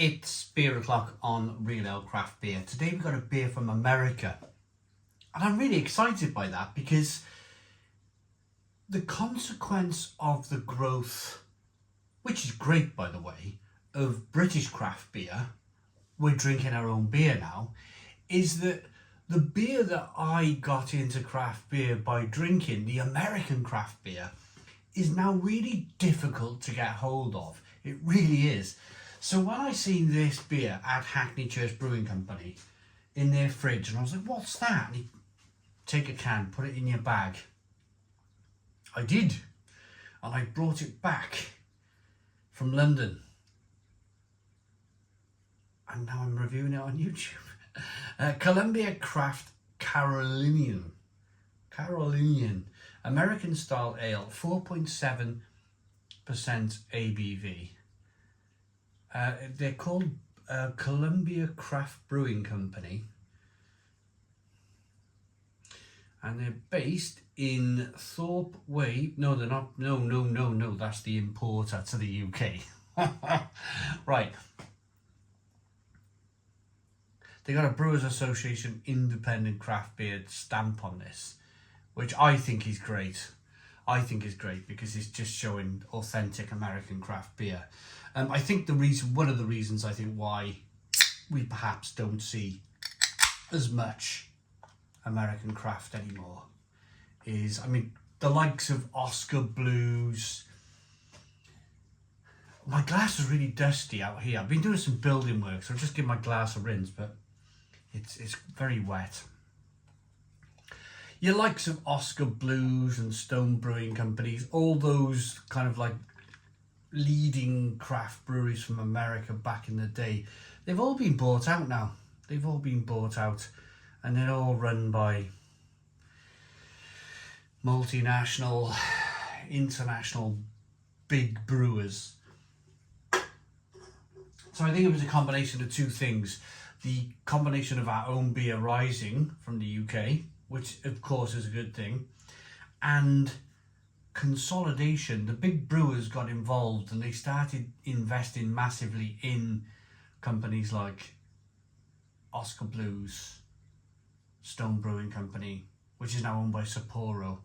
It's beer o'clock on Real Ale Craft Beer. Today we've got a beer from America. And I'm really excited by that because the consequence of the growth, which is great by the way, of British craft beer, we're drinking our own beer now, is that the beer that I got into craft beer by drinking, the American craft beer, is now really difficult to get hold of. It really is. So when I seen this beer at Hackney Church Brewing Company in their fridge, and I was like, what's that? And he, take a can, put it in your bag. I did. And I brought it back from London. And now I'm reviewing it on YouTube. Columbia Craft Carolinian, American style ale, 4.7% ABV. They're called Columbia Craft Brewing Company, and they're based in Thorpe Way. No, they're not. No. That's the importer to the UK. Right. They got a Brewers Association independent craft beer stamp on this, which I think is great. I think is great because it's just showing authentic American craft beer. I think one of the reasons I think why we perhaps don't see as much American craft anymore is, I mean, the likes of Oscar Blues. My glass is really dusty out here. I've been doing some building work, so I'll just give my glass a rinse, but it's very wet. Your likes of Oscar Blues and Stone Brewing Companies, all those kind of like leading craft breweries from America back in the day, they've all been bought out now. They've all been bought out and they're all run by multinational, international big brewers. So I think it was a combination of two things. The combination of our own beer rising from the UK, which of course is a good thing, and consolidation. The big brewers got involved and they started investing massively in companies like Oscar Blues, Stone Brewing Company, which is now owned by Sapporo.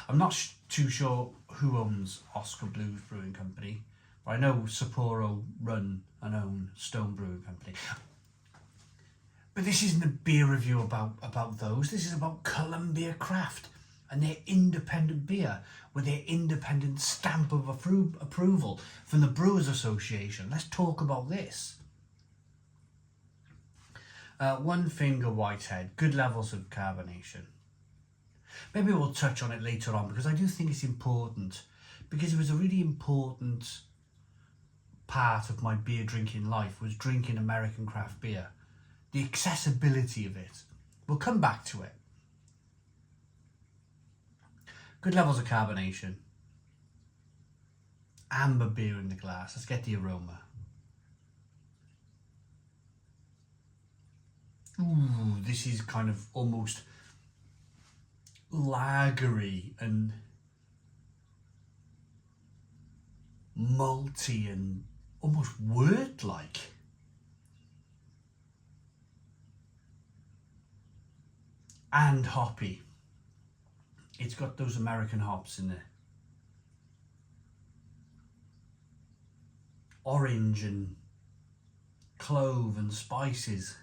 I'm not too sure who owns Oscar Blues Brewing Company, but I know Sapporo run and own Stone Brewing Company. But this isn't a beer review about those. This is about Columbia Craft and their independent beer with their independent stamp of approval from the Brewers Association. Let's talk about this. One finger whitehead, good levels of carbonation. Maybe we'll touch on it later on because I do think it's important, because it was a really important part of my beer drinking life, was drinking American craft beer. The accessibility of it. We'll come back to it. Good levels of carbonation. Amber beer in the glass. Let's get the aroma. Ooh, this is kind of almost lagery and malty and almost wort-like. And hoppy. It's got those American hops in there. Orange and clove and spices.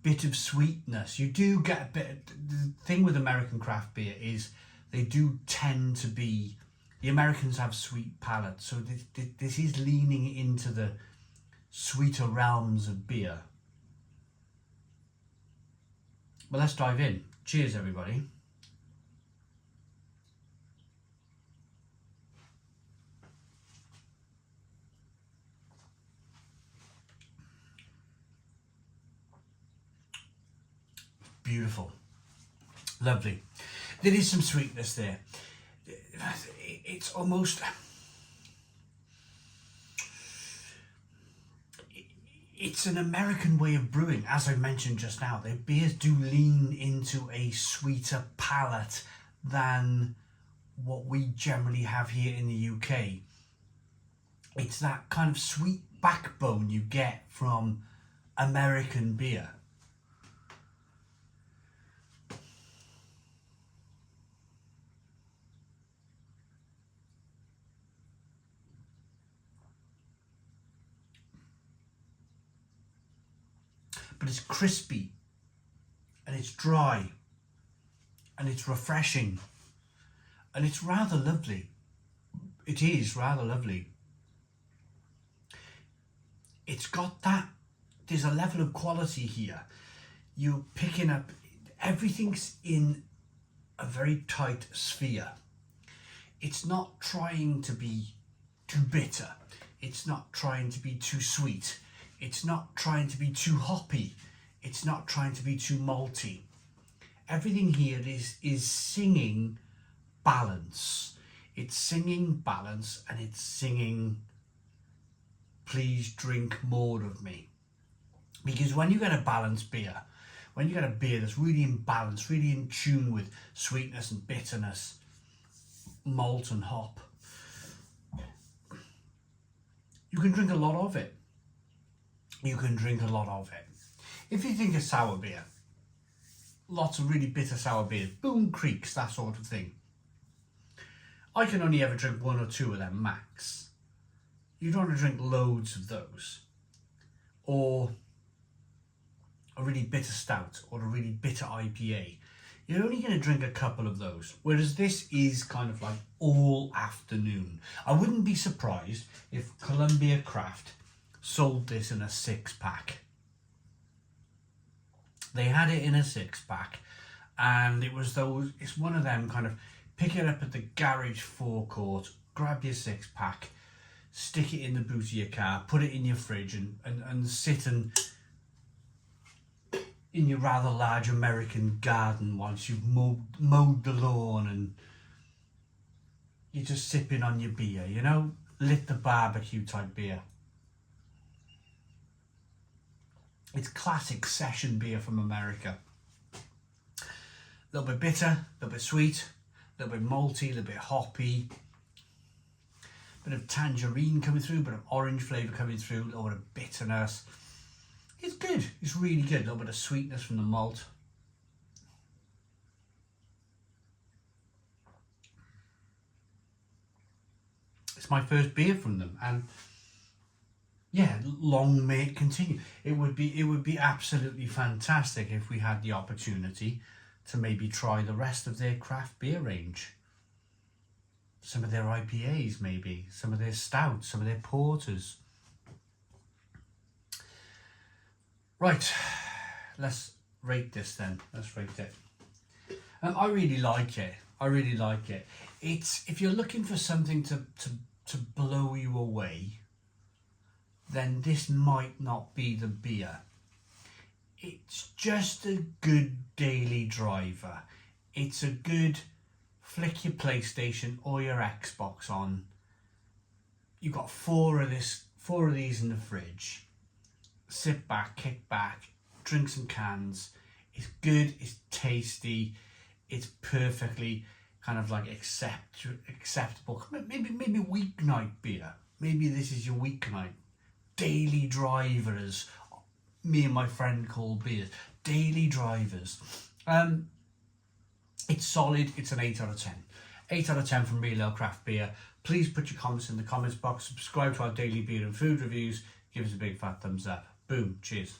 Bit of sweetness. You do get a bit. The thing with American craft beer is they do tend to be, the Americans have sweet palates, so this is leaning into the sweeter realms of beer. But let's dive in. Cheers, everybody. Beautiful. Lovely. There is some sweetness there. It's almost... It's an American way of brewing, as I mentioned just now. Their beers do lean into a sweeter palate than what we generally have here in the UK. It's that kind of sweet backbone you get from American beer. But it's crispy and it's dry and it's refreshing and it's rather lovely. It is rather lovely. It's got that, there's a level of quality here. You're picking up, everything's in a very tight sphere. It's not trying to be too bitter. It's not trying to be too sweet. It's not trying to be too hoppy. It's not trying to be too malty. Everything here is singing balance. It's singing balance and it's singing, please drink more of me. Because when you get a balanced beer, when you get a beer that's really in balance, really in tune with sweetness and bitterness, malt and hop, you can drink a lot of it. You can drink a lot of it. If you think of sour beer, lots of really bitter sour beers, Boom Creeks, that sort of thing. I can only ever drink 1 or 2 of them max. You don't want to drink loads of those. Or a really bitter stout or a really bitter IPA. You're only going to drink a couple of those. Whereas this is kind of like all afternoon. I wouldn't be surprised if Columbia Craft sold this in a 6-pack. They had it in a 6-pack and it was those, it's one of them kind of pick it up at the garage forecourt, grab your 6-pack, stick it in the boot of your car, put it in your fridge and sit and in your rather large American garden once you've mowed the lawn and you're just sipping on your beer, you know, lit the barbecue type beer. It's classic session beer from America. A little bit bitter, a little bit sweet, a little bit malty, a little bit hoppy. Bit of tangerine coming through, bit of orange flavour coming through, a little bit of bitterness. It's good, it's really good. A little bit of sweetness from the malt. It's my first beer from them and yeah, long may it continue. It would be absolutely fantastic if we had the opportunity to maybe try the rest of their craft beer range. Some of their IPAs maybe, some of their stouts, some of their porters. Right, let's rate this then. Let's rate it. I really like it. I really like it. It's, if you're looking for something to blow you away, then this might not be the beer. It's just a good daily driver. It's a good flick your PlayStation or your Xbox on. You've got 4 of these in the fridge. Sit back, kick back, drink some cans. It's good, it's tasty, it's perfectly kind of like acceptable. Maybe weeknight beer. Maybe this is your weeknight. Daily drivers, me and my friend call beers. Daily drivers. It's solid, it's an 8 out of 10. 8 out of 10 from Real Ale Craft Beer. Please put your comments in the comments box, subscribe to our daily beer and food reviews, give us a big fat thumbs up. Boom, cheers.